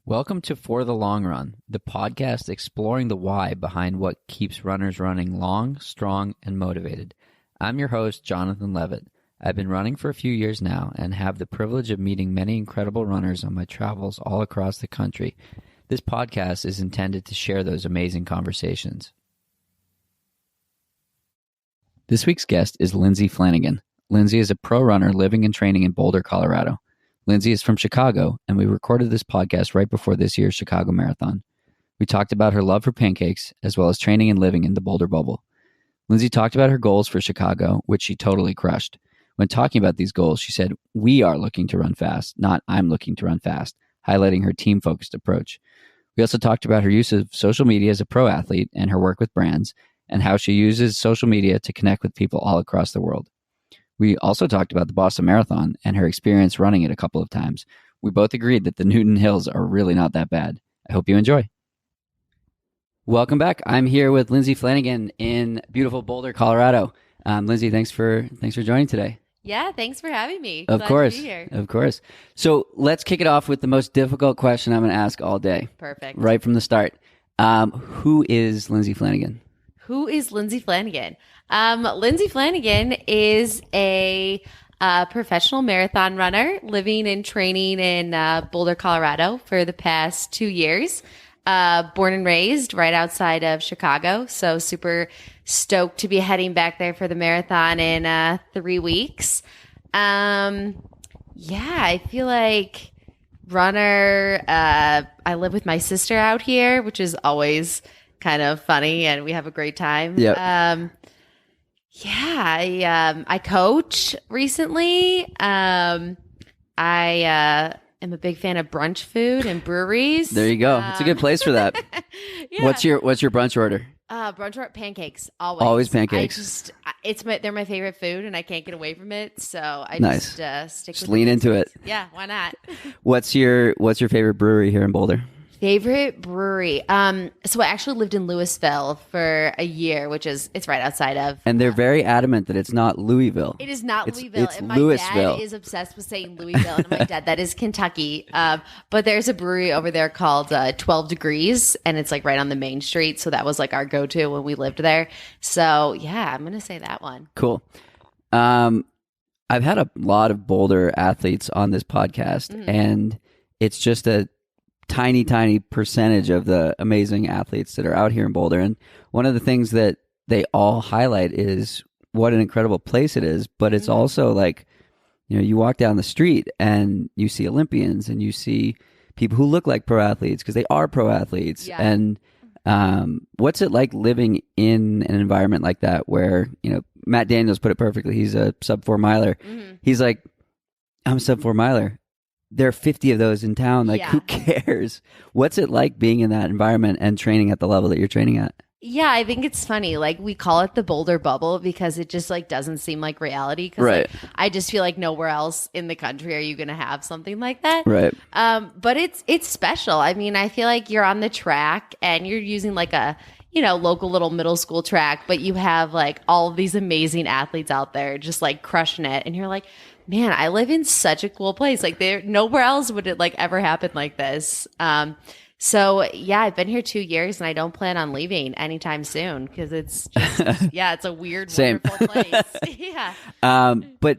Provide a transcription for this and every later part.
Welcome to For the Long Run, the podcast exploring the why behind what keeps runners running long, strong, and motivated. I'm your host, Jonathan Levitt. I've been running for a few years now and have the privilege of meeting many incredible runners on my travels all across the country. This podcast is intended to share those amazing conversations. This week's guest is Lindsay Flanagan. Lindsay is a pro runner living and training in Boulder, Colorado. Lindsay is from Chicago, and we recorded this podcast right before this year's Chicago Marathon. We talked about her love for pancakes, as well as training and living in the Boulder bubble. Lindsay talked about her goals for Chicago, which she totally crushed. When talking about these goals, she said, "We are looking to run fast, not I'm looking to run fast," highlighting her team-focused approach. We also talked about her use of social media as a pro athlete and her work with brands, and how she uses social media to connect with people all across the world. We also talked about the Boston Marathon and her experience running it a couple of times. We both agreed that the Newton Hills are really not that bad. I hope you enjoy. Welcome back. I'm here with Lindsay Flanagan in beautiful Boulder, Colorado. Lindsay, thanks for joining today. Yeah, thanks for having me. Of course. To be here. Of course. So let's kick it off with the most difficult question I'm going to ask all day. Perfect. Right from the start. Who is Lindsay Flanagan? Who is Lindsay Flanagan? Lindsay Flanagan is a professional marathon runner living and training in Boulder, Colorado for the past 2 years. Born and raised right outside of Chicago. So super stoked to be heading back there for the marathon in 3 weeks. I feel like runner. I live with my sister out here, which is always kind of funny, and we have a great time. Yep. I coach recently. I am a big fan of brunch food and breweries. There you go. It's a good place for that. Yeah. What's your brunch order? Brunch order pancakes. Always. Always pancakes. They're my favorite food, and I can't get away from it. So I nice. Just stick. Just with lean into it. Yeah, why not? What's your favorite brewery here in Boulder? Favorite brewery. So I actually lived in Louisville for a year, it's right outside of. And they're very adamant that it's not Louisville. It is not Louisville. It's and my Louisville. dad is obsessed with saying Louisville, and my dad, that is Kentucky. But there's a brewery over there called 12 Degrees, and it's like right on the main street. So that was like our go-to when we lived there. So yeah, I'm going to say that one. Cool. I've had a lot of Boulder athletes on this podcast, and it's just a tiny percentage of the amazing athletes that are out here in Boulder. And one of the things that they all highlight is what an incredible place it is. But it's also like, you walk down the street and you see Olympians and you see people who look like pro athletes because they are pro athletes. Yeah. And what's it like living in an environment like that where, Matt Daniels put it perfectly. He's a sub 4 miler. He's like, I'm a sub 4 miler. There are 50 of those in town. Like, who cares? What's it like being in that environment and training at the level that you're training at? Yeah, I think it's funny. Like, we call it the Boulder bubble because it just like doesn't seem like reality. Right. Like, I just feel like nowhere else in the country are you going to have something like that. Right. But it's special. I mean, I feel like you're on the track and you're using like a local little middle school track, but you have like all of these amazing athletes out there just like crushing it. And you're like, man, I live in such a cool place. Like nowhere else would it like ever happen like this. So yeah, I've been here 2 years and I don't plan on leaving anytime soon because it's just, it's a weird, wonderful place. Yeah. But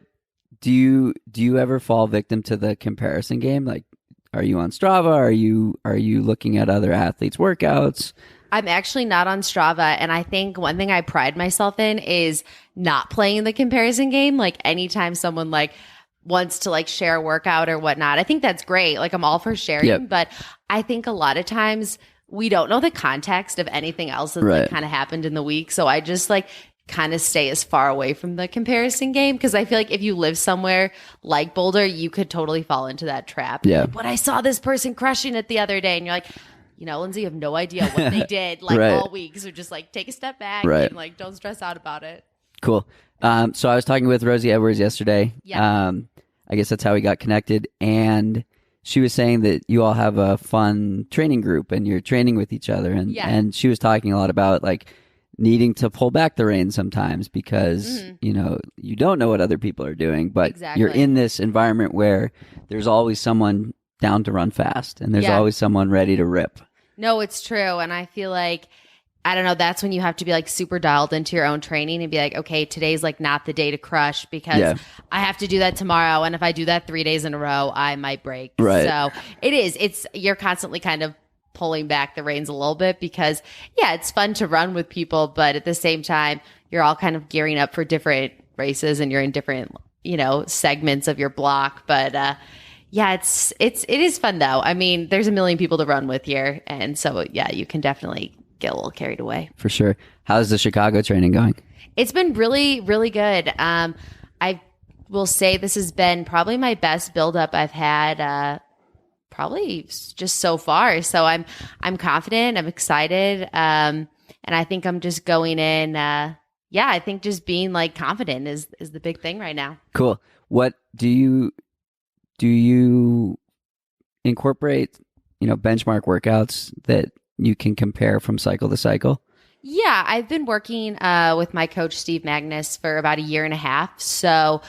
do you ever fall victim to the comparison game? Like, are you on Strava? Are you looking at other athletes' workouts? I'm actually not on Strava, and I think one thing I pride myself in is not playing the comparison game. Like anytime someone like wants to like share a workout or whatnot, I think that's great. Like I'm all for sharing, but I think a lot of times we don't know the context of anything else that like, kind of happened in the week. So I just like kind of stay as far away from the comparison game because I feel like if you live somewhere like Boulder, you could totally fall into that trap. Yeah. Like, but I saw this person crushing it the other day, and you're like, Lindsay, you have no idea what they did like all week. So just like take a step back and like don't stress out about it. Cool. So I was talking with Rosie Edwards yesterday. Yeah. I guess that's how we got connected. And she was saying that you all have a fun training group and you're training with each other. And she was talking a lot about like needing to pull back the reins sometimes because, you don't know what other people are doing, but you're in this environment where there's always someone down to run fast and there's always someone ready to rip. No, it's true. And I feel like, I don't know, that's when you have to be like super dialed into your own training and be like, okay, today's like not the day to crush because I have to do that tomorrow. And if I do that 3 days in a row, I might break. Right. So you're constantly kind of pulling back the reins a little bit because it's fun to run with people, but at the same time, you're all kind of gearing up for different races and you're in different, segments of your block. But, it is fun though. I mean, there's a million people to run with here. And so, you can definitely get a little carried away. For sure. How's the Chicago training going? It's been really, really good. I will say this has been probably my best buildup I've had probably just so far. So I'm confident. I'm excited. And I think I'm just going in. I think just being like confident is the big thing right now. Cool. What do you incorporate, benchmark workouts that you can compare from cycle to cycle? Yeah, I've been working with my coach, Steve Magnus, for about a year and a half. So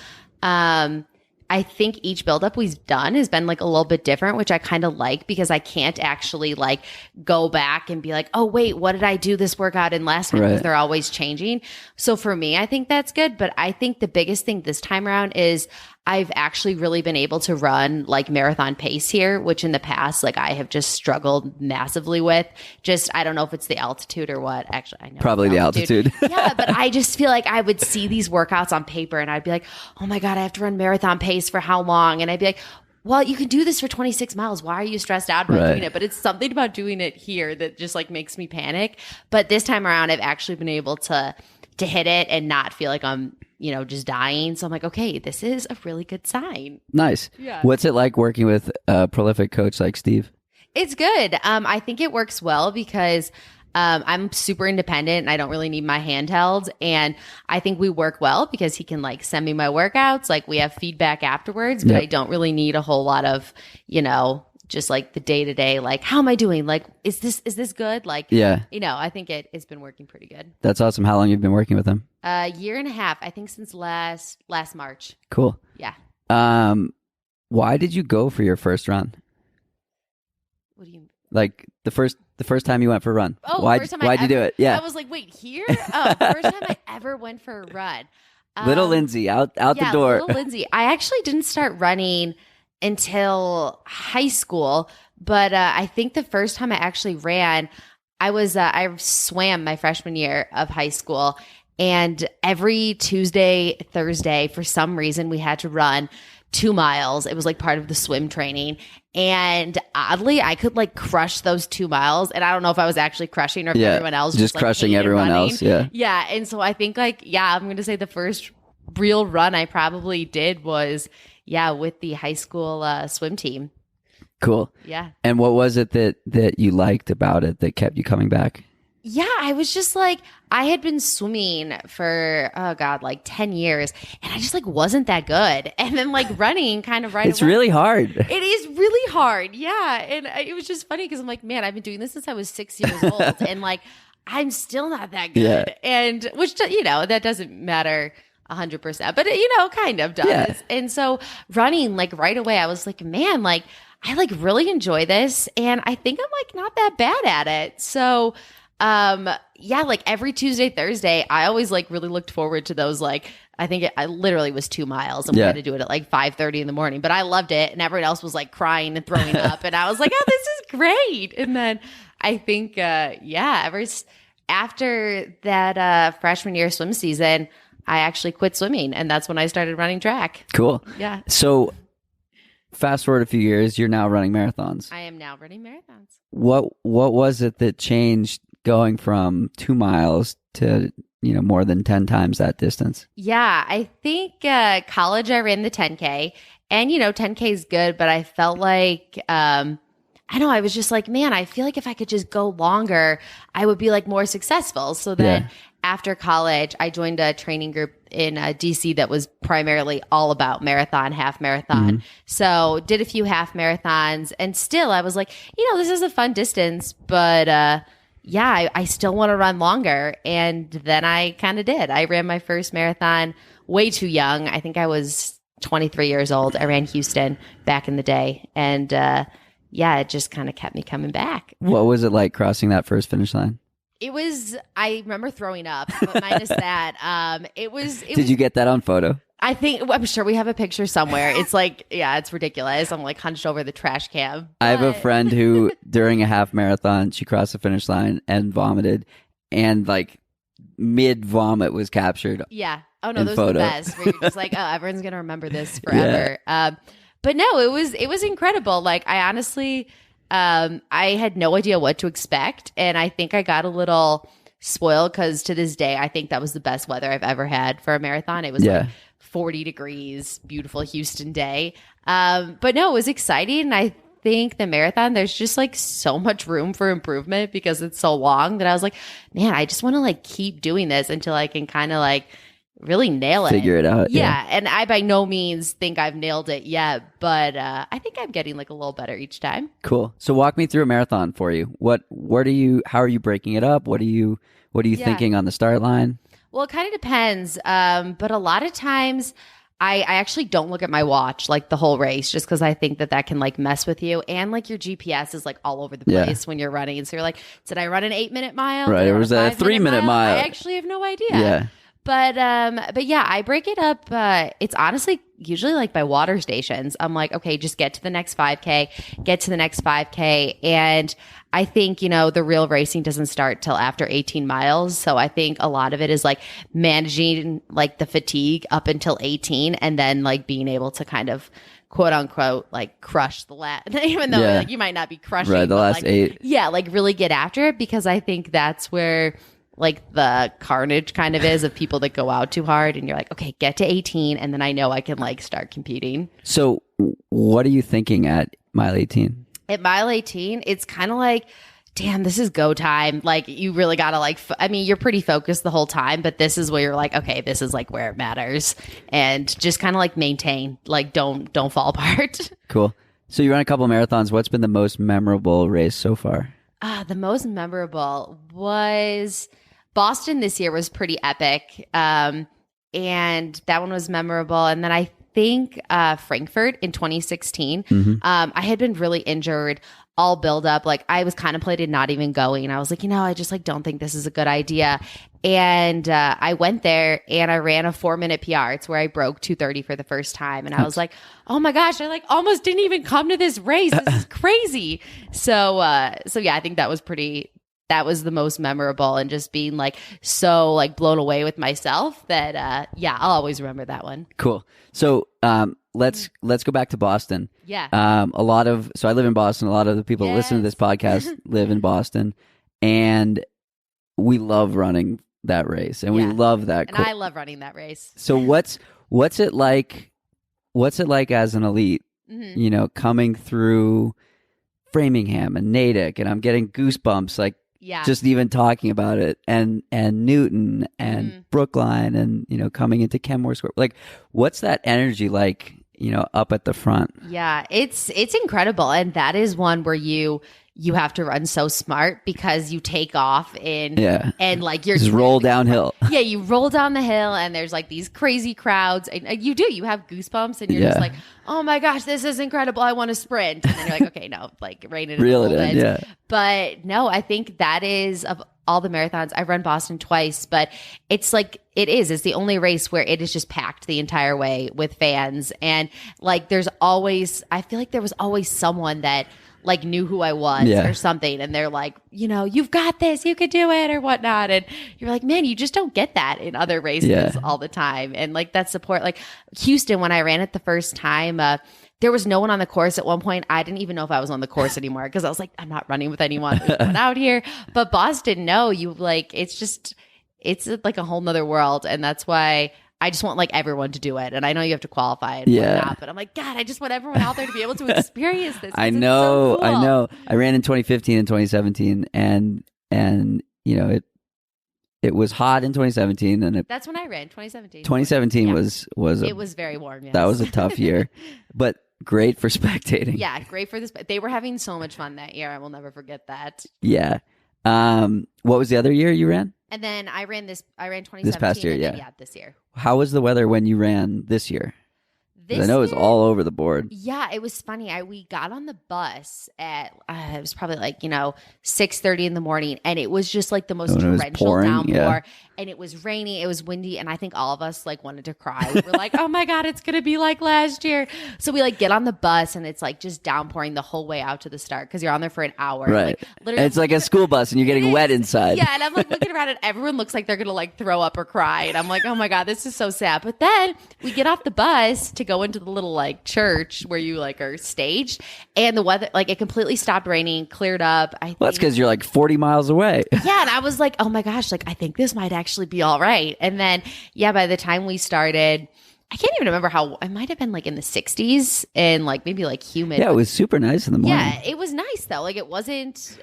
I think each buildup we've done has been like a little bit different, which I kind of like because I can't actually like go back and be like, oh, wait, what did I do this workout in last time? Because they're always changing. So for me, I think that's good. But I think the biggest thing this time around is I've actually really been able to run like marathon pace here, which in the past, like I have just struggled massively with. Just, I don't know if it's the altitude or what. Actually, I know. Probably the altitude. Yeah, but I just feel like I would see these workouts on paper and I'd be like, oh my God, I have to run marathon pace for how long? And I'd be like, well, you can do this for 26 miles. Why are you stressed out about doing it? But it's something about doing it here that just like makes me panic. But this time around, I've actually been able to hit it and not feel like I'm just dying. So I'm like, okay, this is a really good sign. Nice. Yeah. What's it like working with a prolific coach like Steve? It's good. I think it works well because I'm super independent and I don't really need my handheld. And I think we work well because he can like send me my workouts. Like we have feedback afterwards, but I don't really need a whole lot of, just like the day to day, like, how am I doing? Like, is this good? Like, I think it's been working pretty good. That's awesome. How long have you been working with him? A year and a half, I think since last March. Cool. Yeah. Why did you go for your first run? What do you mean? Like the first time you went for a run. Oh, why'd you do it? Yeah. I was like, wait, here? Oh, the first time I ever went for a run. Little Lindsay out the door. Little Lindsay. I actually didn't start running until high school, but I think the first time I actually ran, I swam my freshman year of high school, and every Tuesday, Thursday, for some reason, we had to run 2 miles. It was like part of the swim training. And oddly, I could like crush those 2 miles. And I don't know if I was actually crushing or if everyone else just like, crushing everyone running. Else. Yeah. Yeah. And so I think I'm going to say the first real run I probably did was, with the high school swim team. Cool. Yeah. And what was it that you liked about it that kept you coming back? Yeah, I was just like, I had been swimming for, like 10 years, and I just like wasn't that good. And then like running kind of It's away. really hard. It is really hard. Yeah. And it was just funny because I'm like, man, I've been doing this since I was 6 years old. And like, I'm still not that good. Yeah. And which, that doesn't matter 100%, but it, kind of does. Yeah. And so running like right away, I was like, man, like I like really enjoy this. And I think I'm like not that bad at it. So like every Tuesday, Thursday, I always like really looked forward to those. Like, I think I literally was 2 miles and we had to do it at like 5:30 in the morning, but I loved it. And everyone else was like crying and throwing up. And I was like, oh, this is great. And then I think, after that, freshman year swim season, I actually quit swimming, and that's when I started running track. Cool. Yeah. So fast forward a few years, you're now running marathons. I am now running marathons. What was it that changed going from 2 miles to, more than 10 times that distance? Yeah, I think college I ran the 10K, and 10K is good, but I felt like I was just like, man, I feel like if I could just go longer, I would be like more successful. So then after college, I joined a training group in DC that was primarily all about marathon, half marathon. Mm-hmm. So did a few half marathons, and still I was like, this is a fun distance, but I still want to run longer. And then I kind of did. I ran my first marathon way too young. I think I was 23 years old. I ran Houston back in the day. And it just kind of kept me coming back. What was it like crossing that first finish line? I remember throwing up, but minus that. Did you get that on photo? I'm sure we have a picture somewhere. It's like, it's ridiculous. I'm like hunched over the trash can. I have a friend who, during a half marathon, she crossed the finish line and vomited, and like mid vomit was captured. Yeah. Oh no, those are the best. Where you're just like, oh, everyone's gonna remember this forever. Yeah. But no, it was incredible. Like I honestly, I had no idea what to expect, and I think I got a little spoiled because to this day, I think that was the best weather I've ever had for a marathon. It was like 40 degrees, beautiful Houston day. But no, it was exciting. And I think the marathon, there's just like so much room for improvement because it's so long that I was like, man, I just want to like keep doing this until I can kind of like really nail it. Figure it out. Yeah. And I by no means think I've nailed it yet, but I think I'm getting like a little better each time. Cool. So walk me through a marathon for you. How are you breaking it up? What are you thinking on the start line? Well, it kind of depends. But a lot of times I actually don't look at my watch like the whole race just because I think that can like mess with you. And like your GPS is like all over the place when you're running. And so you're like, did I run an 8-minute mile? Right. It was a 3-minute mile. I actually have no idea. Yeah. But yeah, I break it up. It's honestly usually like by water stations. I'm like, okay, just get to the next 5K, get to the next 5K. And I think, the real racing doesn't start till after 18 miles. So I think a lot of it is like managing like the fatigue up until 18 and then like being able to kind of quote unquote like crush the last, even though like you might not be crushing. Right, the last 8. Yeah, like really get after it because I think that's where like the carnage kind of is of people that go out too hard and you're like, okay, get to 18 and then I know I can like start competing. So what are you thinking at mile 18? At mile 18, it's kind of like, damn, this is go time. Like you really got to like, you're pretty focused the whole time, but this is where you're like, okay, this is like where it matters and just kind of like maintain, like don't fall apart. Cool. So you run a couple marathons. What's been the most memorable race so far? The most memorable was Boston this year was pretty epic. And that one was memorable. And then I think Frankfurt in 2016, I had been really injured all build up. Like I was contemplating not even going. I was like, I just like don't think this is a good idea. And I went there and I ran a 4-minute PR. It's where I broke 2:30 for the first time. And I was like, oh my gosh, I like almost didn't even come to this race. This is crazy. So yeah, I think that was the most memorable and just being like so like blown away with myself that I'll always remember that one. Cool. So let's go back to Boston. Yeah. So I live in Boston. A lot of the people that listen to this podcast live in Boston, and we love running that race, and we love that. And I love running that race. So what's it like? What's it like as an elite? Coming through Framingham and Natick, and I'm getting goosebumps like just even talking about it, and Newton and Brookline, and coming into Kenmore Square. Like, what's that energy like? Up at the front. Yeah, it's incredible, and that is one where you have to run so smart because you take off and like you're just roll downhill. Yeah, you roll down the hill and there's like these crazy crowds and you have goosebumps and you're just like, oh my gosh, this is incredible. I want to sprint. And then you're like, okay, no, like rein it in. Reel it in, yeah. But no, I think that is of all the marathons. I've run Boston twice, but it's like it's the only race where it is just packed the entire way with fans. And like I feel like there was always someone that like knew who I was or something. And they're like, you've got this, you could do it or whatnot. And you're like, man, you just don't get that in other races all the time. And like that support, like Houston, when I ran it the first time, there was no one on the course at one point. I didn't even know if I was on the course anymore because I was like, I'm not running with anyone. There's no one out here. But Boston, no, it's like a whole nother world. And that's why I just want like everyone to do it. And I know you have to qualify and whatnot, but I'm like, God, I just want everyone out there to be able to experience this. I know, so cool. I know. I ran in 2015 and 2017 and it was hot in 2017 and that's when I ran 2017. 2017 it was very warm. Yes. That was a tough year, but great for spectating. Yeah, great for this. They were having so much fun that year. I will never forget that. Yeah. What was the other year you ran? And then I ran 2017. This past year, and then, yeah. This year. How was the weather when you ran this year? I know it was all over the board. Yeah, it was funny. We got on the bus at it was probably 6:30 in the morning, and it was just like the most torrential downpour, and it was rainy, it was windy, and I think all of us wanted to cry. We were like, "Oh my god, it's gonna be like last year." So we get on the bus, and it's just downpouring the whole way out to the start because you're on there for an hour. Right, literally, it's like a school bus, and you're getting wet inside. Yeah, and I'm looking around, and everyone looks like they're gonna throw up or cry, and I'm like, "Oh my god, this is so sad." But then we get off the bus to go into the little church where you are staged, and the weather it completely stopped raining, cleared up. Well, that's because you're 40 miles away. Yeah, and I was like, oh my gosh, I think this might actually be all right. And then by the time we started, I can't even remember how, it might have been in the 60s and maybe humid. Yeah, it was super nice in the morning. Yeah, it was nice though. It wasn't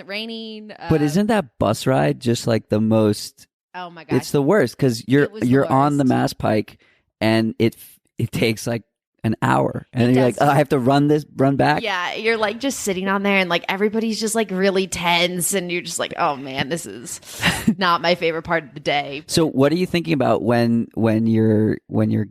raining. But isn't that bus ride just the most? Oh my gosh, it's the worst because you're on the Mass Pike, and it takes an hour, and you're I have to run back. Yeah, you're just sitting on there, and everybody's just really tense, and you're just oh man, this is not my favorite part of the day. So what are you thinking about when you're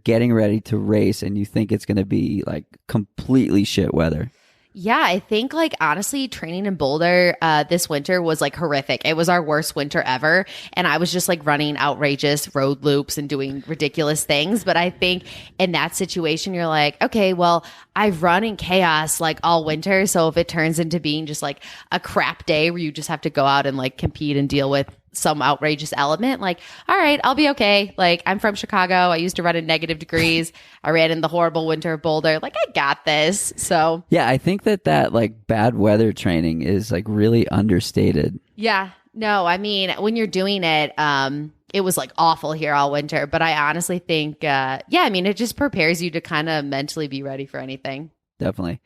getting ready to race and you think it's going to be completely shit weather? Yeah, I think honestly, training in Boulder this winter was horrific. It was our worst winter ever. And I was just running outrageous road loops and doing ridiculous things. But I think in that situation, you're okay, well, I've run in chaos all winter. So if it turns into being just a crap day where you just have to go out and compete and deal with some outrageous element, all right, I'll be okay. I'm from Chicago. I used to run in negative degrees. I ran in the horrible winter of Boulder. I got this. So yeah, I think that bad weather training is really understated. Yeah. No, I mean, when you're doing it, it was awful here all winter. But I honestly think, it just prepares you to kind of mentally be ready for anything. Definitely.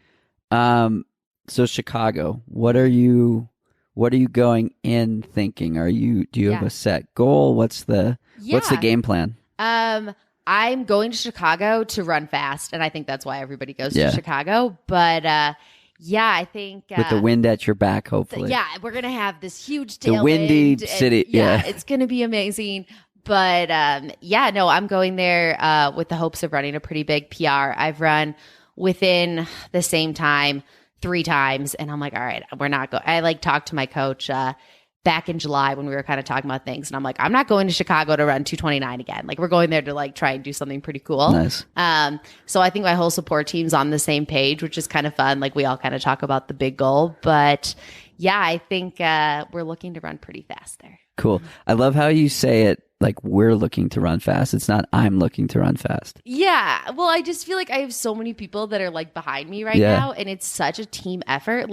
So Chicago, what are you going in thinking? Do you have a set goal? What's the game plan? I'm going to Chicago to run fast, and I think that's why everybody goes to Chicago. But I think with the wind at your back, hopefully. We're gonna have this huge tailwind. The windy city. Yeah, it's gonna be amazing. But no, I'm going there with the hopes of running a pretty big PR. I've run within the same time 3 times, and I'm all right, we're not going. I talked to my coach back in July when we were kind of talking about things, and I'm I'm not going to Chicago to run 2:29 again. We're going there to try and do something pretty cool. Nice. So I think my whole support team's on the same page, which is kind of fun. We all kind of talk about the big goal, but I think we're looking to run pretty fast there. Cool. I love how you say it we're looking to run fast. It's not I'm looking to run fast. Yeah. Well, I just feel I have so many people that are behind me right now, and it's such a team effort.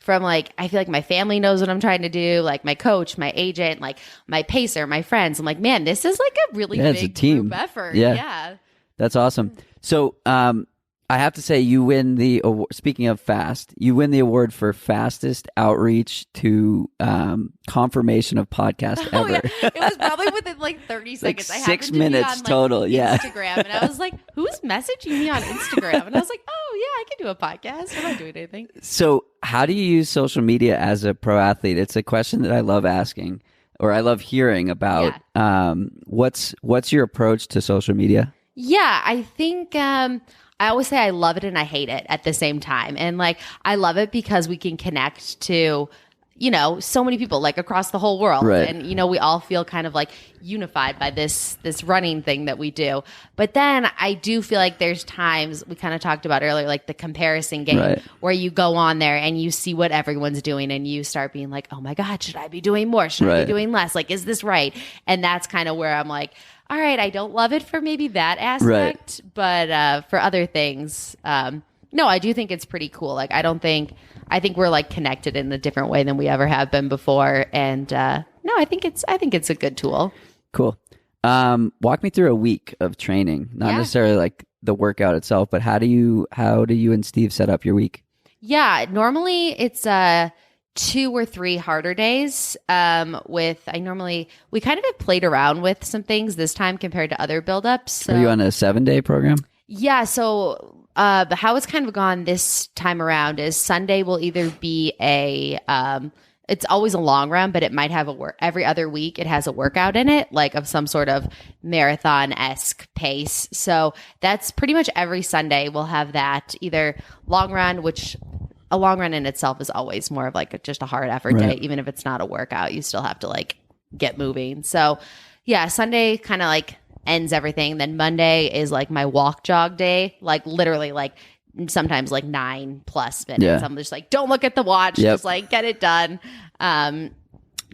From I feel my family knows what I'm trying to do, my coach, my agent, my pacer, my friends. I'm man, this is a really big it's a team group effort. Yeah. That's awesome. So, I have to say, you win the award. Speaking of fast, you win the award for fastest outreach to confirmation of podcast ever. Yeah. It was probably within 30 seconds. 6 minutes total. Yeah. Instagram, and I was who's messaging me on Instagram? And I was oh yeah, I can do a podcast. I'm not doing anything. So, how do you use social media as a pro athlete? It's a question that I love asking, or I love hearing about. Yeah. What's your approach to social media? Yeah, I think. I always say I love it and I hate it at the same time. And I love it because we can connect to, so many people across the whole world. Right. And, we all feel kind of unified by this running thing that we do. But then I do feel there's times we kind of talked about earlier, the comparison game, right, where you go on there and you see what everyone's doing and you start being oh my God, should I be doing more? Should I be doing less? Is this right? And that's kind of where I'm all right, I don't love it for maybe that aspect, right, but for other things, no, I do think it's pretty cool. I think we're connected in a different way than we ever have been before. And no, I think it's a good tool. Cool. Walk me through a week of training, not necessarily the workout itself, but how do you and Steve set up your week? Yeah, normally it's 2 or 3 harder days. We kind of have played around with some things this time compared to other buildups. So, are you on a 7-day program? Yeah. So how it's kind of gone this time around is Sunday will either be a it's always a long run, but it might have every other week. It has a workout in it, like of some sort of marathon-esque pace. So that's pretty much every Sunday we'll have that, either long run, which a long run in itself is always more of like just a hard effort day. Even if it's not a workout, you still have to like get moving. So yeah, Sunday kind of like ends everything. Then Monday is like my walk jog day, like literally like sometimes like 9+ minutes. Yeah. I'm just like, don't look at the watch, just like get it done.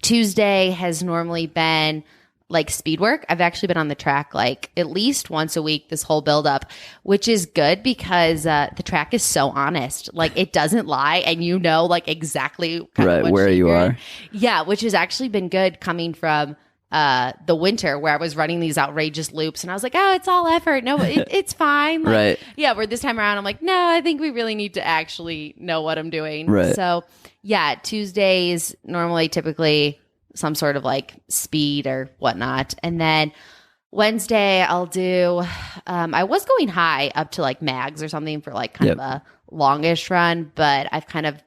Tuesday has normally been like speed work. I've actually been on the track like at least once a week this whole build up, which is good because the track is so honest. Like it doesn't lie, and you know like exactly kind of what where you are. Yeah, which has actually been good coming from the winter where I was running these outrageous loops and I was like, oh, it's all effort. No, it's fine. Like, Right. Yeah, where this time around, I'm like, no, I think we really need to actually know what I'm doing. Right. So yeah, Tuesdays normally typically some sort of like speed or whatnot. And then Wednesday I'll do, I was going high up to like mags or something for like kind of a longish run, but I've kind of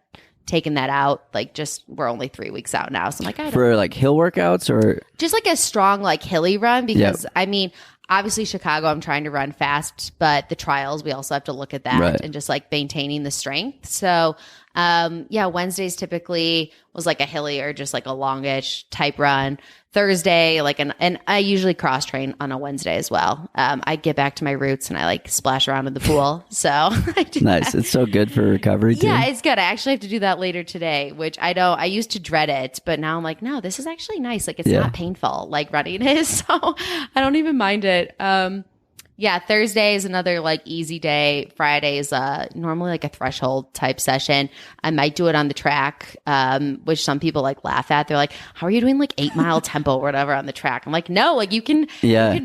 taken that out. Like just, we're only 3 weeks out now. So I'm like, for like hill workouts or just like a strong, like hilly run because I mean, obviously Chicago, I'm trying to run fast, but the trials, we also have to look at that and just like maintaining the strength. So, Wednesdays typically was like a hilly or just like a longish type run. Thursday, and I usually cross train on a Wednesday as well. I get back to my roots and I like splash around in the pool. So I do nice. that. It's so good for recovery too. Yeah, it's good. I actually have to do that later today, which I used to dread it, but now I'm like, no, this is actually nice. Like it's not painful like running is. So I don't even mind it. Thursday is another like easy day. Friday is normally like a threshold type session. I might do it on the track, which some people like laugh at. They're like, how are you doing like 8-mile tempo or whatever on the track? I'm like, no, like you can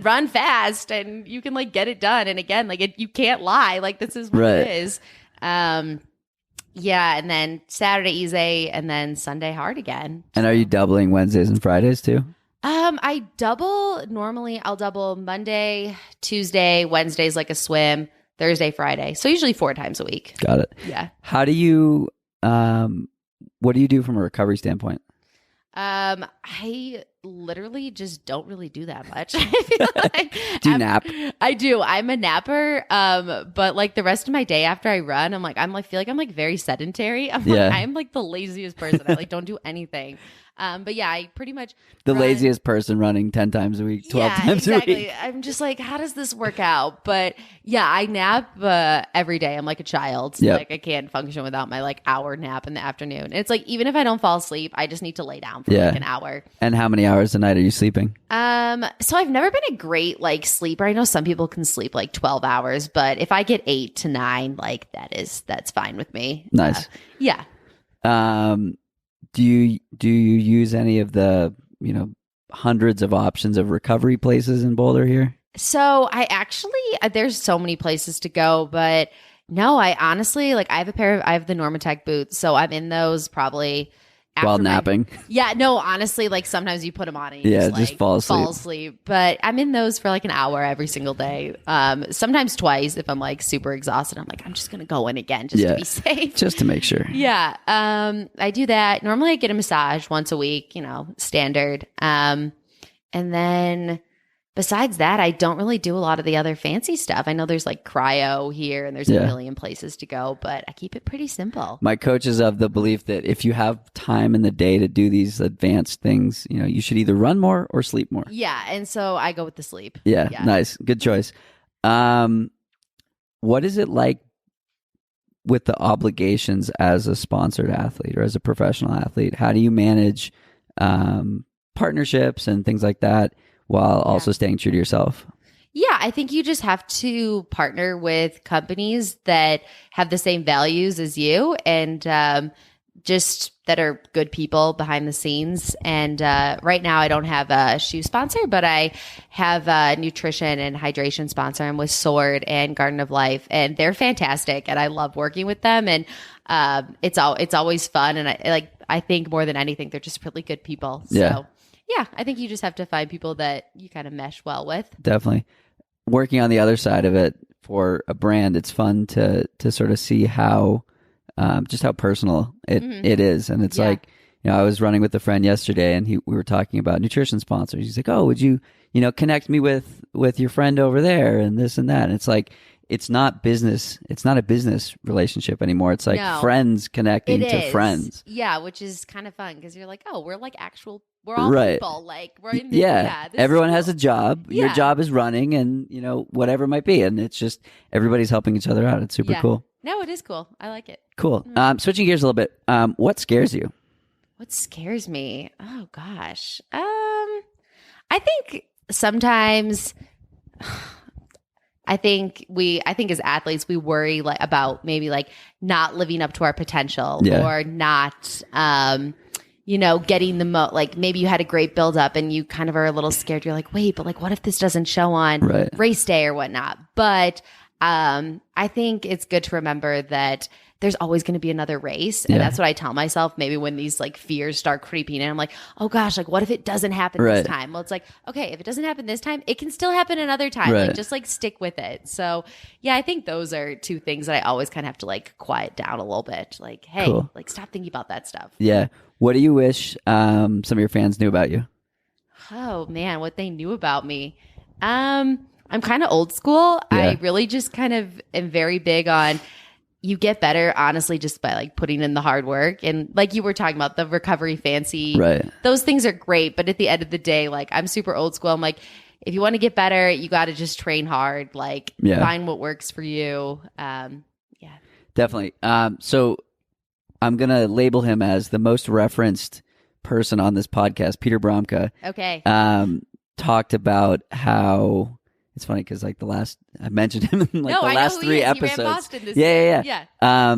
run fast and you can like get it done. And again, like you can't lie. Like this is what it is. And then Saturday easy and then Sunday hard again. And are you doubling Wednesdays and Fridays too? I'll double Monday, Tuesday, Wednesday's like a swim, Thursday, Friday. So usually 4 times a week. Got it. Yeah. How do you, what do you do from a recovery standpoint? I literally just don't really do that much. I feel like do you nap? I do. I'm a napper. But like the rest of my day after I run, I feel like I'm like very sedentary. I'm like the laziest person. I like don't do anything. But yeah, I pretty much the laziest person running 10 times a week, 12 times a week. I'm just like, how does this work out? But yeah, I nap every day. I'm like a child. Like I can't function without my like hour nap in the afternoon. And it's like, even if I don't fall asleep, I just need to lay down for like an hour. And how many hours a night are you sleeping? So I've never been a great like sleeper. I know some people can sleep like 12 hours, but if I get 8 to 9, like that's fine with me. Nice. Yeah. Do you use any of the, hundreds of options of recovery places in Boulder here? So I actually, there's so many places to go, but no, I honestly, like I have the Normatec boots. So I'm in those probably while napping. Honestly, like sometimes you put them on and you just fall asleep. But I'm in those for like an hour every single day. Sometimes twice if I'm like super exhausted. I'm like, I'm just going to go in again just to be safe. Just to make sure. Yeah. I do that. Normally I get a massage once a week, standard. And then besides that, I don't really do a lot of the other fancy stuff. I know there's like cryo here and there's a million places to go, but I keep it pretty simple. My coach is of the belief that if you have time in the day to do these advanced things, you should either run more or sleep more. Yeah. And so I go with the sleep. Yeah. Nice. Good choice. What is it like with the obligations as a sponsored athlete or as a professional athlete? How do you manage partnerships and things like that while also staying true to yourself? Yeah, I think you just have to partner with companies that have the same values as you and just that are good people behind the scenes. And right now I don't have a shoe sponsor, but I have a nutrition and hydration sponsor. I'm with Sword and Garden of Life, and they're fantastic. And I love working with them. And it's always fun. And I think more than anything, they're just really good people. So yeah, I think you just have to find people that you kind of mesh well with. Definitely. Working on the other side of it for a brand, it's fun to sort of see how just how personal it is. And it's like I was running with a friend yesterday, and we were talking about nutrition sponsors. He's like, "Oh, would you, connect me with your friend over there and this and that?" And it's like, it's not business. It's not a business relationship anymore. It's like friends connecting to friends. Yeah, which is kind of fun because you're like, oh, we're like we're all people. Like we're in everyone has a job. Your job is running, and whatever it might be, and it's just everybody's helping each other out. It's super cool. No, it is cool. I like it. Cool. Switching gears a little bit. What scares you? What scares me? Oh gosh. I think sometimes I think as athletes we worry like about maybe like not living up to our potential or not getting the like maybe you had a great build up and you kind of are a little scared. You're like, wait, but like what if this doesn't show on race day or whatnot? But I think it's good to remember that there's always going to be another race. And that's what I tell myself maybe when these like fears start creeping in. I'm like, oh gosh, like what if it doesn't happen this time? Well, it's like, okay, if it doesn't happen this time, it can still happen another time. Like just like stick with it. So yeah, I think those are two things that I always kind of have to like quiet down a little bit. Like, hey, like stop thinking about that stuff. Yeah. What do you wish some of your fans knew about you? Oh man, what they knew about me. I'm kind of old school. Yeah. I really just kind of am very big on you get better, honestly, just by like putting in the hard work. And like you were talking about the recovery fancy, those things are great. But at the end of the day, like I'm super old school. I'm like, if you want to get better, you got to just train hard, like find what works for you. Definitely. So I'm going to label him as the most referenced person on this podcast, Peter Bromka. Okay. Talked about how it's funny because like I mentioned him in like the last 3 episodes. He ran Boston this year. Yeah.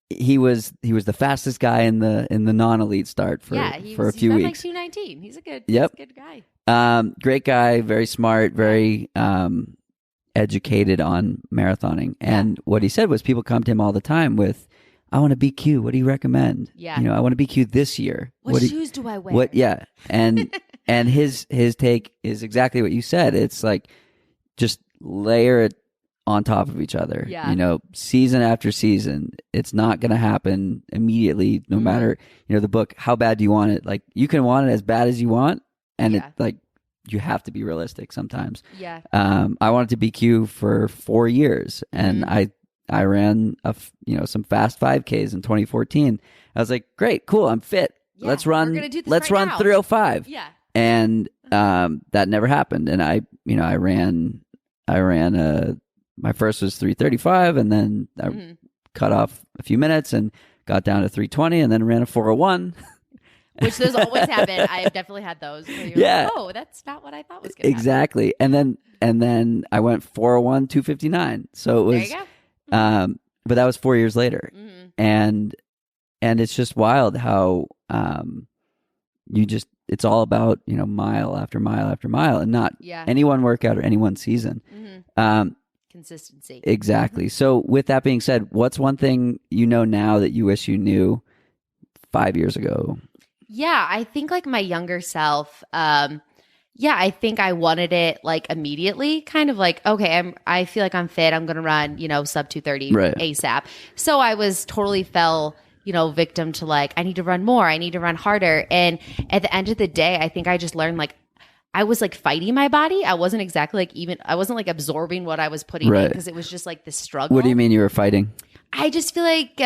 He was the fastest guy in the non-elite start for a few weeks. He's like 219. He's a good guy. Great guy, very smart, very educated on marathoning. And what he said was people come to him all the time with, I want to BQ. What do you recommend? Yeah. I want to BQ this year. What shoes do I wear? And his take is exactly what you said. It's like just layer it on top of each other. Yeah. Season after season. It's not going to happen immediately, no matter, the book, how bad do you want it? Like you can want it as bad as you want. And it like, you have to be realistic sometimes. Yeah. I wanted to BQ for 4 years and I ran some fast 5Ks in 2014. I was like, great, cool. I'm fit. Yeah, let's run 305. Yeah. And that never happened. And I ran my first was 335 and then I cut off a few minutes and got down to 320 and then ran a 401. Which those always happen. I have definitely had those. Where you're like, oh, that's not what I thought was going to happen. Exactly. And then I went 401, 259. So it was, there you go. But that was 4 years later. And it's just wild how it's all about, mile after mile after mile and not any one workout or any one season. Consistency. Exactly. So with that being said, what's one thing now that you wish you knew 5 years ago? Yeah, I think like my younger self, I think I wanted it like immediately, kind of like, okay, I feel like I'm fit. I'm going to run, sub 230 ASAP. So I was totally fell, victim to like, I need to run more. I need to run harder. And at the end of the day, I think I just learned like, I was like fighting my body. I wasn't exactly like I wasn't like absorbing what I was putting in because it was just like the struggle. What do you mean you were fighting? I just feel like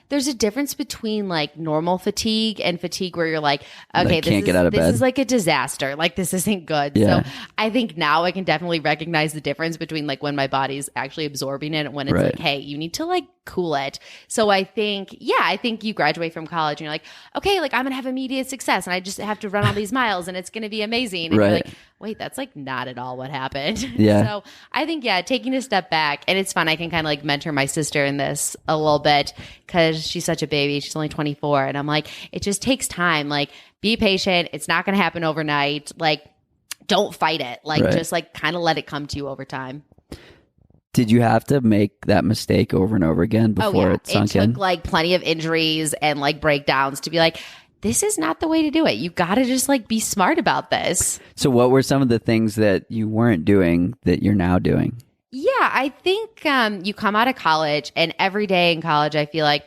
there's a difference between like normal fatigue and fatigue where you're like, okay, this is like a disaster. Like this isn't good. Yeah. So I think now I can definitely recognize the difference between like when my body's actually absorbing it and when it's like, hey, you need to like cool it. So I think you graduate from college and you're like, okay, like I'm going to have immediate success and I just have to run all these miles and it's going to be amazing. And you're like, wait, that's like not at all what happened. Yeah. So I think, taking a step back, and it's fun. I can kind of like mentor my sister in this a little bit because she's such a baby. She's only 24. And I'm like, it just takes time. Like, be patient. It's not going to happen overnight. Like, don't fight it. Like, just like kind of let it come to you over time. Did you have to make that mistake over and over again before it sunk in? It took like plenty of injuries and like breakdowns to be like, this is not the way to do it. You got to just like be smart about this. So what were some of the things that you weren't doing that you're now doing? Yeah, I think you come out of college and every day in college, I feel like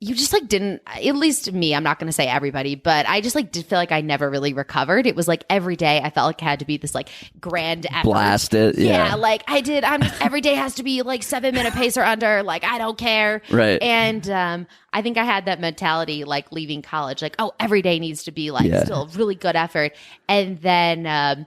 you just like didn't, at least me, I'm not going to say everybody, but I just like did feel like I never really recovered. It was like every day I felt like it had to be this like grand effort. Blast it. Yeah. Like I'm just, every day has to be like 7-minute pace or under. Like I don't care. Right. And I think I had that mentality like leaving college, like, oh, every day needs to be like still really good effort. And then,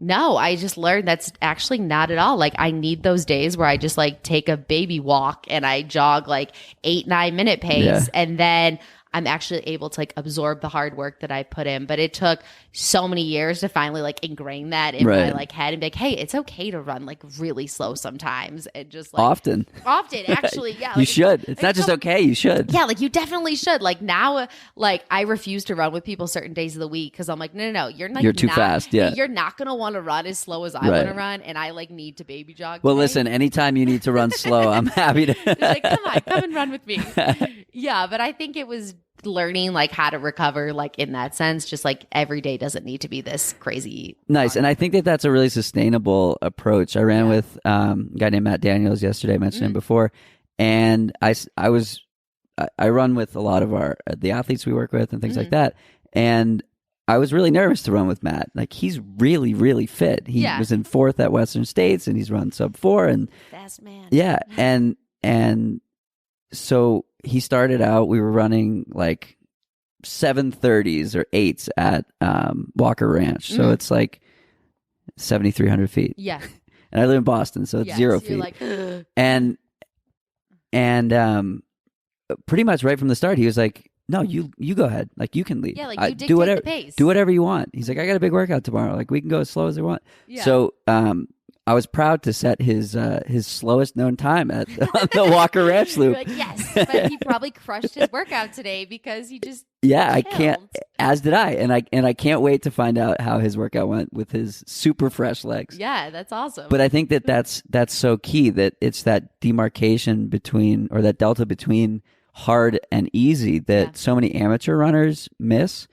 no, I just learned that's actually not at all. Like I need those days where I just like take a baby walk and I jog like 8-9 minute pace and then I'm actually able to like absorb the hard work that I put in. But it took so many years to finally like ingrain that in my like head and be like, hey, it's okay to run like really slow sometimes and just like often actually. Yeah. You should. It's not just okay. You should. Yeah. Like you definitely should. Like now, like I refuse to run with people certain days of the week because I'm like, no, you're too fast. Yeah. You're not going to want to run as slow as I want to run. And I like need to baby jog. Well, today. listen, anytime you need to run slow, I'm happy to. It's like, come and run with me. Yeah. But I think it was learning like how to recover like in that sense, just like every day doesn't need to be this crazy. Nice. And I think that that's a really sustainable approach. I ran with a guy named Matt Daniels yesterday. I mentioned him before. And I run with a lot of the athletes we work with and things like that. And I was really nervous to run with Matt. Like he's really, really fit. He was in 4th at Western States and he's run sub 4 and fast man. Yeah. And so he started out, we were running like 7:30s or 8s at Walker Ranch. So it's like 7,300 feet. Yeah. And I live in Boston, so it's 0 feet. Like, and pretty much right from the start, he was like, no, you go ahead. Like you can lead. Yeah, like you dictate do whatever, the pace. Do whatever you want. He's like, I got a big workout tomorrow. Like we can go as slow as I want. Yeah. So I was proud to set his slowest known time at the Walker Ranch loop. You're like, yes, but he probably crushed his workout today because he just I can't. As did I, and I can't wait to find out how his workout went with his super fresh legs. Yeah, that's awesome. But I think that's so key that it's that demarcation between or that delta between hard and easy that so many amateur runners miss.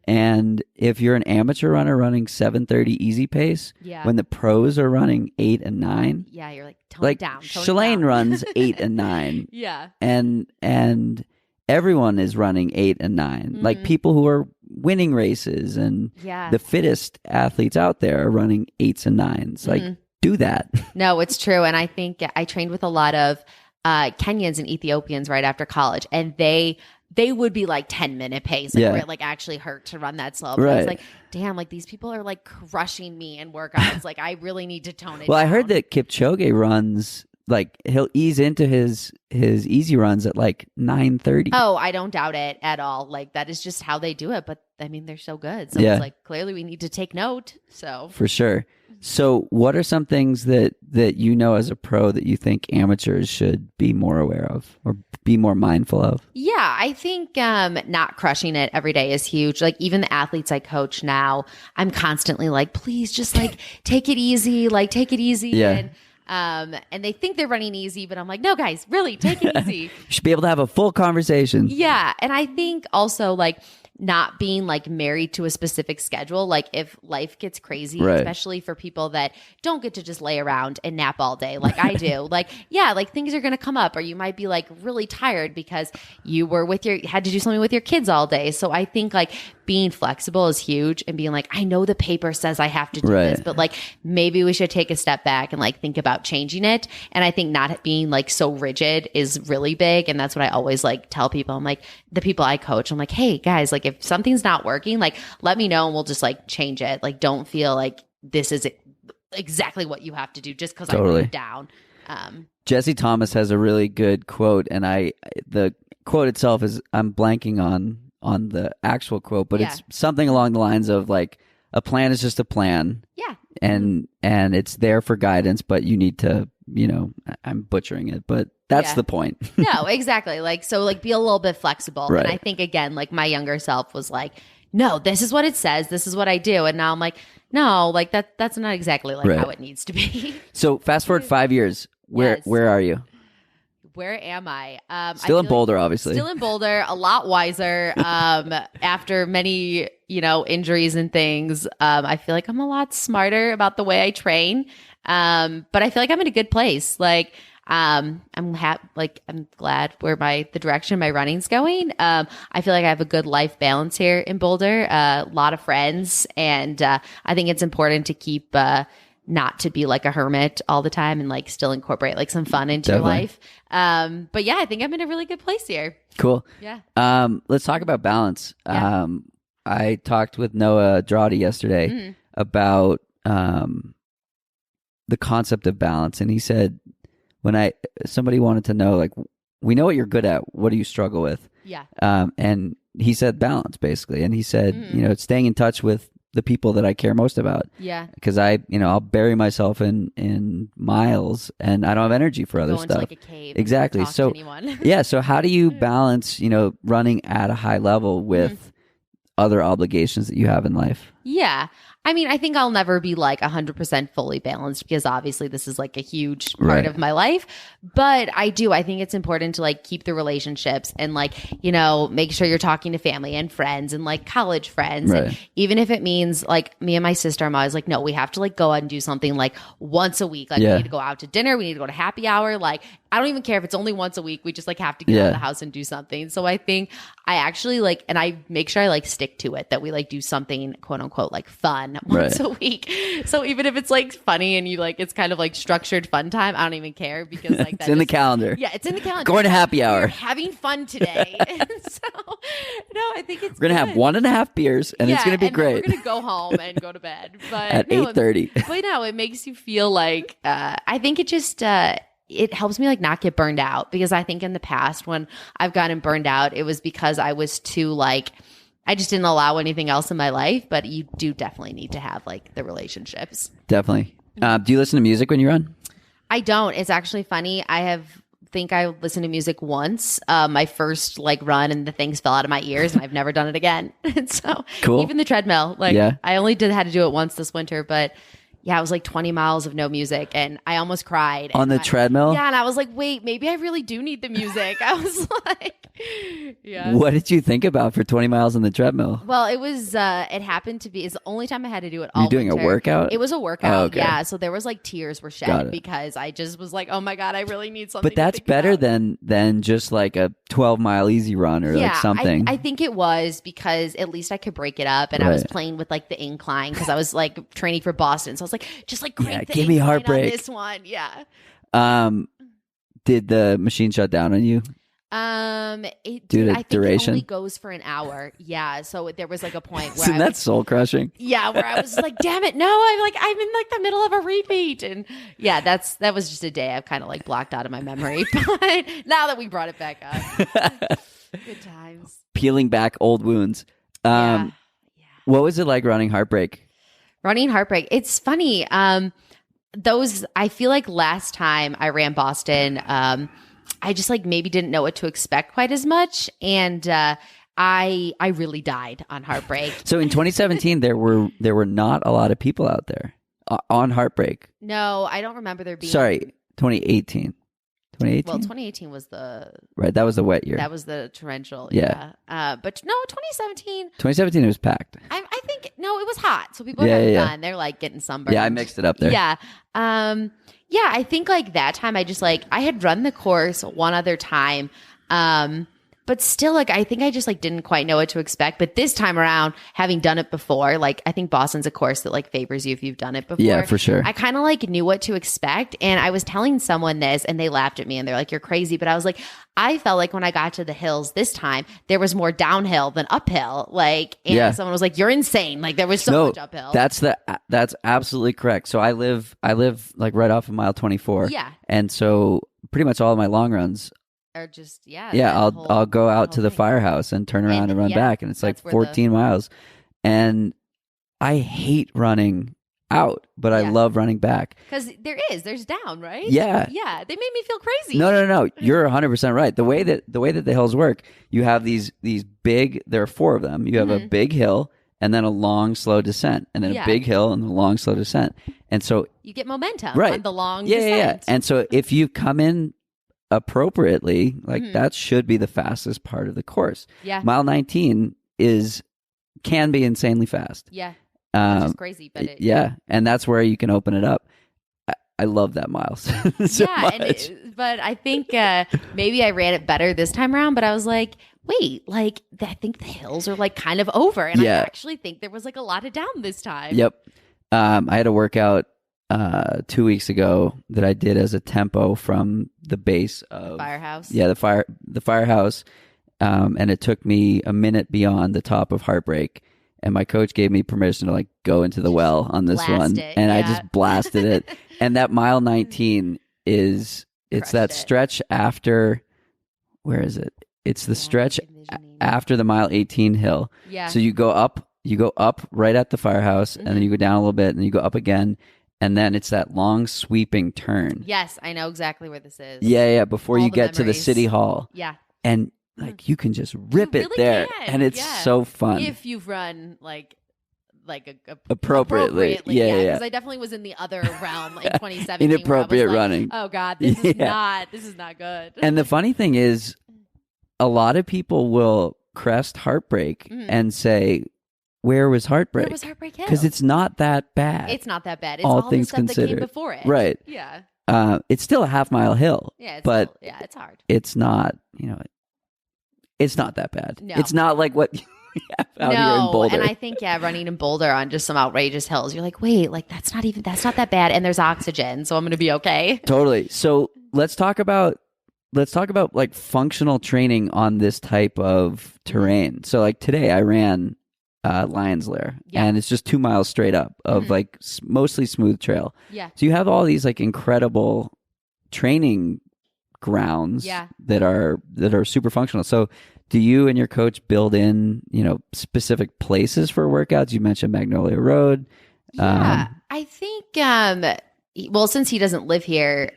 And if you're an amateur runner running 7:30 easy pace, when the pros are running 8 and 9, you're like tone it down. Shalane runs 8 and 9, and everyone is running 8 and 9. Like people who are winning races and the fittest athletes out there are running 8s and 9s. Like do that. No, it's true, and I think I trained with a lot of Kenyans and Ethiopians right after college, and they would be like 10-minute pace, where it like actually hurt to run that slow. But I was like, damn, like these people are like crushing me in workouts. Like I really need to tone it down. I heard that Kipchoge runs like he'll ease into his easy runs at like 9:30. Oh, I don't doubt it at all. Like that is just how they do it. But I mean, they're so good. So it's like clearly we need to take note. So for sure. So what are some things that you know as a pro that you think amateurs should be more aware of or be more mindful of? Yeah, I think not crushing it every day is huge. Like even the athletes I coach now, I'm constantly like, please just like take it easy, like take it easy. Yeah. And they think they're running easy, but I'm like, no, guys, really take it easy. You should be able to have a full conversation. Yeah. And I think also like not being like married to a specific schedule. Like if life gets crazy, especially for people that don't get to just lay around and nap all day like I do, like, like things are going to come up, or you might be like really tired because you were had to do something with your kids all day. So I think like being flexible is huge and being like, I know the paper says I have to do this, but like maybe we should take a step back and like think about changing it. And I think not being like so rigid is really big. And that's what I always like tell people. I'm like, the people I coach, I'm like, hey guys, like if something's not working, like let me know and we'll just like change it. Like don't feel like this is exactly what you have to do just because I wrote it down. Jesse Thomas has a really good quote, and the quote itself is, I'm blanking on the actual quote, but it's something along the lines of like, a plan is just a plan. Yeah. And it's there for guidance, but you need to, I'm butchering it, but that's the point. No, exactly. Like, so like be a little bit flexible. And I think again, like my younger self was like, no, this is what it says. This is what I do. And now I'm like, no, like that's not exactly like how it needs to be. So fast forward 5 years, where are you? Where am I? Still in Boulder, obviously. Still in Boulder, a lot wiser. After many, injuries and things, I feel like I'm a lot smarter about the way I train. But I feel like I'm in a good place. Like, I'm glad where the direction my running's going. I feel like I have a good life balance here in Boulder, a lot of friends, and I think it's important to keep not to be like a hermit all the time and like still incorporate like some fun into your life. But yeah, I think I'm in a really good place here. Cool. Yeah. Let's talk about balance. Yeah. I talked with Noah Drawdy yesterday about the concept of balance, and he said somebody wanted to know, like, we know what you're good at. What do you struggle with? Yeah. And he said balance, basically, and he said, staying in touch with the people that I care most about. Yeah. Because I'll bury myself in miles, and I don't have energy for other Go stuff. into like a cave. Exactly. And talk So to anyone. yeah. So how do you balance, running at a high level with other obligations that you have in life? Yeah. I mean, I think I'll never be like 100% fully balanced because obviously this is like a huge part of my life. But I think it's important to like keep the relationships and like, make sure you're talking to family and friends and like college friends. Right. And even if it means like me and my sister, I'm always like, no, we have to like go out and do something like once a week. Like we need to go out to dinner. We need to go to happy hour. Like, I don't even care if it's only once a week. We just like have to get out of the house and do something. So I think I actually like, and I make sure I like stick to it, that we like do something quote unquote like fun once a week. So even if it's like funny and you like, it's kind of like structured fun time, I don't even care because like it's in the calendar. Yeah, it's in the calendar. Going to happy hour. We're having fun today. And so no, I think it's we're gonna have 1.5 beers and it's gonna be great. We're gonna go home and go to bed. But at 8:30. But no, it makes you feel like I think it just it helps me like not get burned out, because I think in the past when I've gotten burned out, it was because I was too like, I just didn't allow anything else in my life. But you do definitely need to have like the relationships. Definitely. Do you listen to music when you run? I don't. It's actually funny. I listened to music once, my first like run, and the things fell out of my ears, and I've never done it again. And so cool. Even the treadmill, like I only had to do it once this winter, but yeah, it was like 20 miles of no music, and I almost cried. On the treadmill? Yeah, and I was like, wait, maybe I really do need the music. I was like, yeah. What did you think about for 20 miles on the treadmill? Well, it was, it happened to be, it's the only time I had to do it all You're doing winter. A workout? It was a workout, okay. Yeah. So there was like tears were shed because I just was like, oh my God, I really need something. But that's better than just like a 12-mile easy run or like something. I think it was because at least I could break it up, and I was playing with like the incline because I was like training for Boston. So I was like, just like give me heartbreak. This one, yeah. Did the machine shut down on you? Due to duration? It only goes for an hour. Yeah. So there was like a point where that's soul crushing. Yeah, where I was like, damn it, no, I'm in like the middle of a repeat, and yeah, that was just a day I've kind of like blocked out of my memory. But now that we brought it back up, good times. Peeling back old wounds. What was it like running Heartbreak? Running Heartbreak. It's funny. I feel like last time I ran Boston, I just like maybe didn't know what to expect quite as much. And I really died on Heartbreak. So in 2017, there were not a lot of people out there on Heartbreak. No, I don't remember there being. Sorry, 2018. 2018? Well, 2018 was the... Right, that was the wet year. That was the torrential, yeah. But no, 2017... 2017, it was packed. I think... No, it was hot. So people had fun. They're like getting sunburned. Yeah, I mixed it up there. Yeah. Yeah, I think like that time I just like... I had run the course one other time. But still, like, I think I just, like, didn't quite know what to expect. But this time around, having done it before, like, I think Boston's a course that, like, favors you if you've done it before. Yeah, for sure. I kind of, like, knew what to expect. And I was telling someone this, and they laughed at me, and they're like, you're crazy. But I was like, I felt like when I got to the hills this time, there was more downhill than uphill. Like, and someone was like, you're insane. Like, there was so much uphill. That's absolutely correct. So I live, like, right off of mile 24. Yeah. And so pretty much all of my long runs or just I'll go out to the firehouse and turn around and run back, and it's like 14 miles, and I hate running out, but I love running back because there's down, right? They made me feel crazy. No, you're 100% right. The way that the hills work, you have these big, there are 4 of them, you have a big hill and then a long slow descent, and then a big hill and a long slow descent, and so you get momentum on the long descent. Yeah. And so if you come in appropriately, like that should be the fastest part of the course. Yeah. Mile 19 can be insanely fast. Yeah. Which is crazy, but and that's where you can open it up. I love that mile so much. But I think maybe I ran it better this time around, but I was like, wait, like I think the hills are like kind of over. And I actually think there was like a lot of down this time. Yep. I had a workout 2 weeks ago that I did as a tempo from the base of Firehouse. Yeah, the Firehouse. And it took me a minute beyond the top of Heartbreak. And my coach gave me permission to like go into the well on this one. And I just blasted it. And that mile 19 it's that stretch after, where is it? It's the stretch after the mile 18 hill. Yeah. So you go up right at the Firehouse, and then you go down a little bit, and then you go up again. And then it's that long sweeping turn. Yes, I know exactly where this is. Yeah. Before you get to the city hall. Yeah. And like you can just rip it there, and it's so fun if you've run like appropriately. Yeah. Because I definitely was in the other realm in 2017. Inappropriate running. Oh God, this is not good. And the funny thing is, a lot of people will crest Heartbreak and say, "Where was Heartbreak? Where was Heartbreak Hill?" Because it's not that bad. It's not that bad. It's all things the stuff considered. That came before it. Right. Yeah. It's still a half-mile hill. Yeah. It's hard. It's not. It's not that bad. No. It's not like what you have out here in Boulder. And I think, running in Boulder on just some outrageous hills, you're like, wait, like that's not that bad. And there's oxygen, so I'm going to be okay. Totally. So let's talk about like functional training on this type of terrain. So like today I ran Lion's Lair, and it's just 2 miles straight up of like mostly smooth trail. Yeah. So you have all these like incredible training grounds that are super functional. So do you and your coach build in, specific places for workouts? You mentioned Magnolia Road. Yeah, I think, well, since he doesn't live here,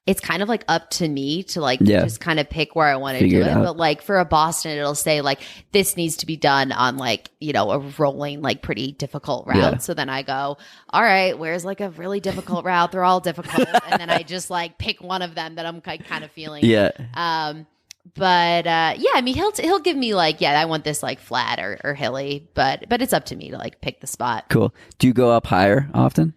it's kind of like up to me to like just kind of pick where I want to do it. But like for a Boston, it'll say like this needs to be done on like, a rolling, like pretty difficult route. Yeah. So then I go, all right, where's like a really difficult route? They're all difficult. And then I just like pick one of them that I'm kind of feeling. Yeah. But I mean, he'll give me like, I want this like flat or hilly, but it's up to me to like pick the spot. Cool. Do you go up higher often?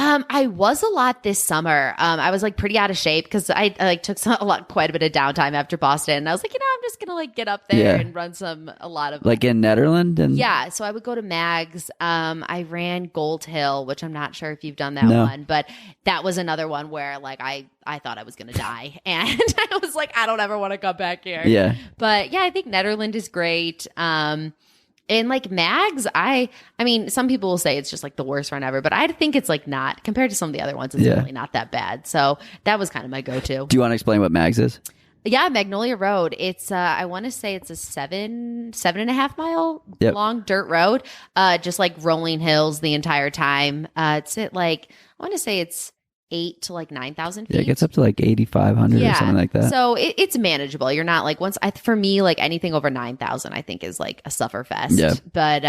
I was a lot this summer. I was like pretty out of shape because I like took quite a bit of downtime after Boston. And I was like, I'm just gonna like get up there and run a lot of like in Netherland and So I would go to Mags. I ran Gold Hill, which I'm not sure if you've done that one, but that was another one where like I thought I was gonna die, and I was like, I don't ever want to come back here. Yeah, but I think Netherland is great. And like Mags, I mean, some people will say it's just like the worst run ever, but I think it's like not compared to some of the other ones. It's really not that bad. So that was kind of my go-to. Do you want to explain what Mags is? Yeah, Magnolia Road. It's I want to say it's a 7.5 mile long dirt road. Just like rolling hills the entire time. It's at like I want to say it's 8 to like 9,000 feet. Yeah, it gets up to like 8,500 or something like that. So it's manageable. You're not like for me, like anything over 9,000, I think is like a sufferfest. Yeah. But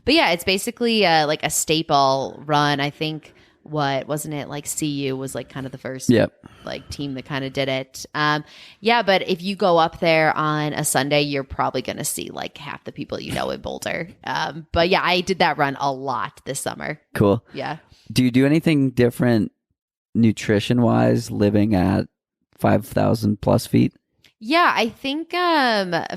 yeah, it's basically like a staple run. I think wasn't it like CU was like kind of the first like team that kind of did it. But if you go up there on a Sunday, you're probably going to see like half the people in Boulder. But yeah, I did that run a lot this summer. Cool. Yeah. Do you do anything different nutrition wise living at 5,000 plus feet? Yeah, I think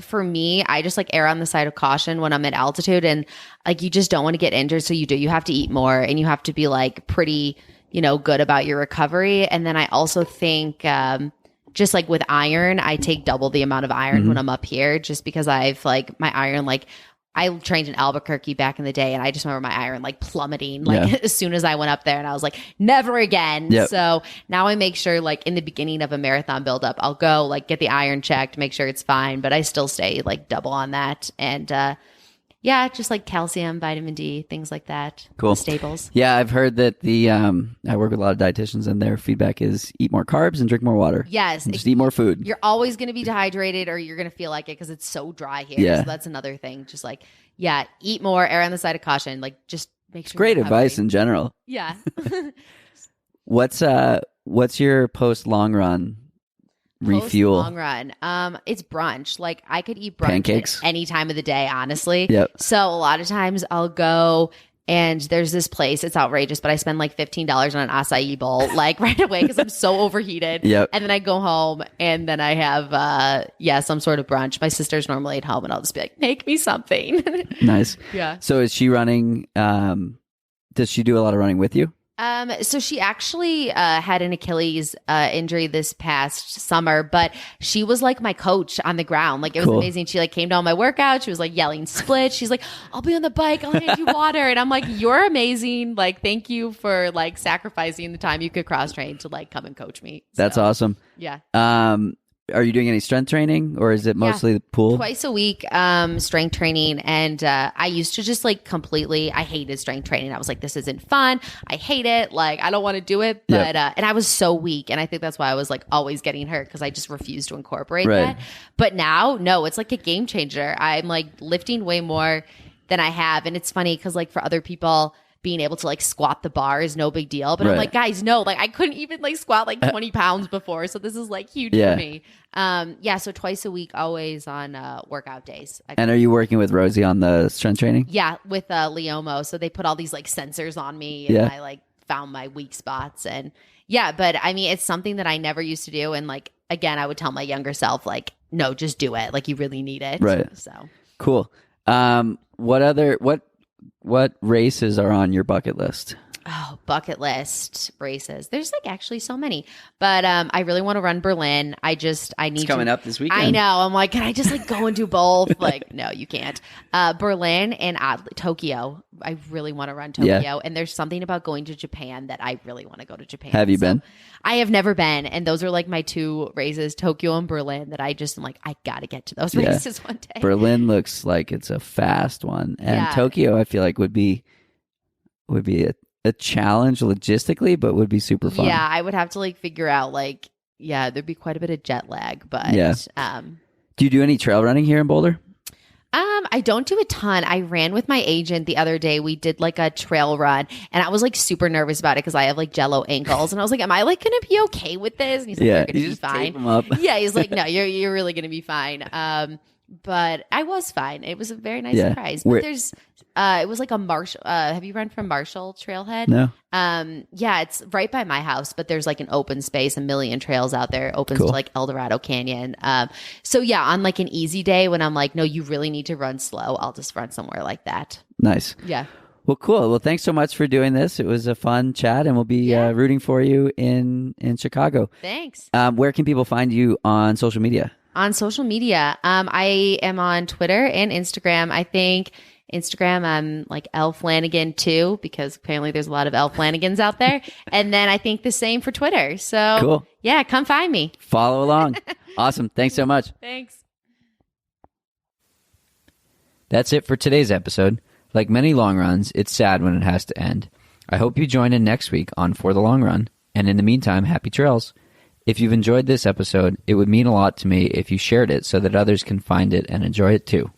for me, I just like err on the side of caution when I'm at altitude, and like you just don't want to get injured. So you have to eat more, and you have to be like pretty, good about your recovery. And then I also think just like with iron, I take double the amount of iron when I'm up here, just because I've like my iron, like I trained in Albuquerque back in the day, and I just remember my iron like plummeting as soon as I went up there, and I was like, never again. Yep. So now I make sure like in the beginning of a marathon buildup, I'll go like get the iron checked, make sure it's fine, but I still stay like double on that. And just like calcium, vitamin D, things like that. Cool. Staples. Yeah, I've heard that I work with a lot of dietitians, and their feedback is eat more carbs and drink more water. Yes. And just eat more food. You're always going to be dehydrated, or you're going to feel like it because it's so dry here. Yeah. So that's another thing. Just like, eat more, err on the side of caution. Like just make sure. It's great advice in general. Yeah. What's your post long run refuel? Long run. It's brunch. Like I could eat brunch pancakes at any time of the day, honestly. Yep. So a lot of times I'll go And there's this place, it's outrageous, but I spend like $15 on an acai bowl, like right away because I'm so overheated. Yep. And then I go home and then I have, some sort of brunch. My sister's normally at home and I'll just be like, make me something. Nice. Yeah. So is she running, does she do a lot of running with you? So she actually had an Achilles injury this past summer, but she was like my coach on the ground. Like it was amazing. She like came to all my workouts. She was like yelling split. She's like, I'll be on the bike. I'll hand you water. And I'm like, you're amazing. Like, thank you for like sacrificing the time you could cross train to like come and coach me. That's awesome. Yeah. Are you doing any strength training or is it mostly the pool? Twice a week, strength training. And I used to just like I hated strength training. I was like, this isn't fun. I hate it. Like, I don't want to do it. But, and I was so weak. And I think that's why I was like always getting hurt because I just refused to incorporate that. But now, no, it's like a game changer. I'm like lifting way more than I have. And it's funny because like for other people, being able to like squat the bar is no big deal. But I'm like, guys, no, like I couldn't even like squat like 20 pounds before. So this is like huge for me. So twice a week, always on workout days. And are you working with Rosie on the strength training? Yeah, with Leomo. So they put all these like sensors on me and I like found my weak spots. And but I mean, it's something that I never used to do. And like, again, I would tell my younger self, like, no, just do it. Like you really need it. Right. So cool. What races are on your bucket list? Oh, bucket list races. There's like actually so many, but I really want to run Berlin. I need it's coming up this weekend. I know. I'm like, can I just like go and do both? Like, no, you can't. Berlin and Tokyo. I really want to run Tokyo. And there's something about going to Japan that I really want to go to Japan. Have you been? I have never been. And those are like my two races, Tokyo and Berlin, that I just am like, I got to get to those races one day. Berlin looks like it's a fast one. And Tokyo, I feel like would be a challenge logistically, but would be super fun. Yeah, I would have to like figure out like, there'd be quite a bit of jet lag, but do you do any trail running here in Boulder? I don't do a ton. I ran with my agent the other day. We did like a trail run and I was like super nervous about it because I have like jello ankles. And I was like, am I like going to be okay with this? And he's like, you're going to be fine. Tape them up. Yeah. He's like, no, you're really going to be fine. But I was fine. It was a very nice surprise. But it was like a Marshall. Have you run from Marshall Trailhead? No. It's right by my house, but there's like an open space, a million trails out there, opens to like El Dorado Canyon. On like an easy day when I'm like, no, you really need to run slow, I'll just run somewhere like that. Nice. Yeah. Well, cool. Well, thanks so much for doing this. It was a fun chat and we'll be rooting for you in Chicago. Thanks. Where can people find you on social media? On social media, I am on Twitter and Instagram. I think Instagram, I'm like L Flanagan too, because apparently there's a lot of L Flanagans out there. And then I think the same for Twitter. So cool. Yeah, come find me. Follow along. Awesome. Thanks so much. Thanks. That's it for today's episode. Like many long runs, it's sad when it has to end. I hope you join in next week on For the Long Run. And in the meantime, happy trails. If you've enjoyed this episode, it would mean a lot to me if you shared it so that others can find it and enjoy it too.